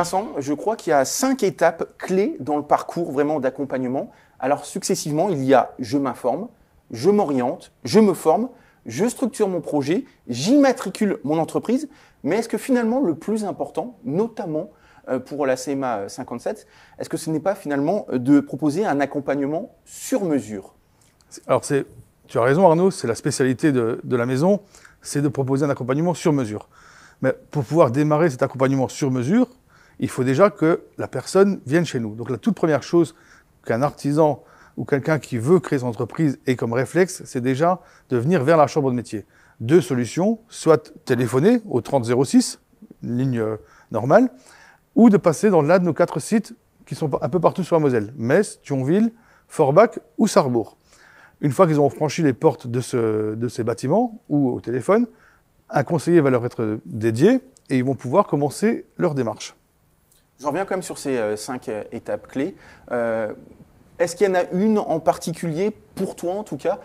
Vincent, je crois qu'il y a 5 étapes clés dans le parcours vraiment d'accompagnement. Alors successivement, il y a je m'informe, je m'oriente, je me forme, je structure mon projet, j'immatricule mon entreprise. Mais est-ce que finalement le plus important, notamment pour la CMA 57, est-ce que ce n'est pas finalement de proposer un accompagnement sur mesure? Alors tu as raison Arnaud, c'est la spécialité de la maison, c'est de proposer un accompagnement sur mesure. Mais pour pouvoir démarrer cet accompagnement sur mesure, il faut déjà que la personne vienne chez nous. Donc la toute première chose qu'un artisan ou quelqu'un qui veut créer son entreprise ait comme réflexe, c'est déjà de venir vers la chambre de métier. 2 solutions, soit téléphoner au 3006, ligne normale, ou de passer dans l'un de nos 4 sites qui sont un peu partout sur la Moselle, Metz, Thionville, Forbach ou Sarrebourg. Une fois qu'ils auront franchi les portes de ces bâtiments ou au téléphone, un conseiller va leur être dédié et ils vont pouvoir commencer leur démarche. Je reviens quand même sur ces 5 étapes clés. Est-ce qu'il y en a une en particulier, pour toi en tout cas,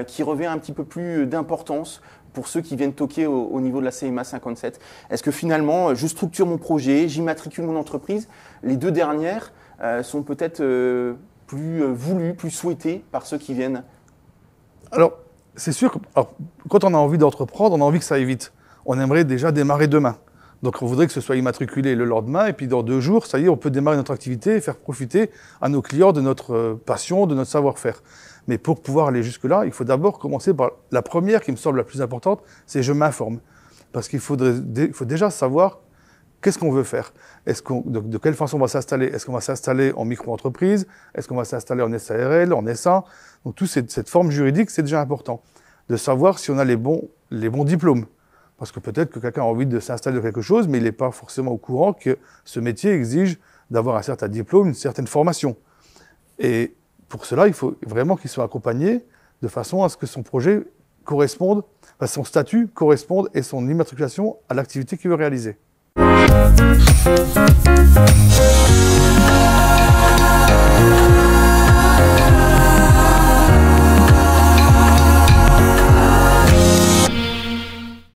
qui revêt un petit peu plus d'importance pour ceux qui viennent toquer au niveau de la CMA 57? Est-ce que finalement, je structure mon projet, j'immatricule mon entreprise? Les 2 dernières sont peut-être plus voulues, plus souhaitées par ceux qui viennent? Alors, c'est sûr que quand on a envie d'entreprendre, on a envie que ça aille vite. On aimerait déjà démarrer demain. Donc on voudrait que ce soit immatriculé le lendemain, et puis dans 2 jours, ça y est, on peut démarrer notre activité et faire profiter à nos clients de notre passion, de notre savoir-faire. Mais pour pouvoir aller jusque-là, il faut d'abord commencer par la première qui me semble la plus importante, c'est je m'informe. Parce qu'il faut déjà savoir qu'est-ce qu'on veut faire. De quelle façon on va s'installer? Est-ce qu'on va s'installer en micro-entreprise? Est-ce qu'on va s'installer en SARL, en SA? Donc toute cette forme juridique, c'est déjà important. De savoir si on a les bons diplômes. Parce que peut-être que quelqu'un a envie de s'installer dans quelque chose, mais il n'est pas forcément au courant que ce métier exige d'avoir un certain diplôme, une certaine formation. Et pour cela, il faut vraiment qu'il soit accompagné de façon à ce que son projet corresponde, son statut corresponde et son immatriculation à l'activité qu'il veut réaliser.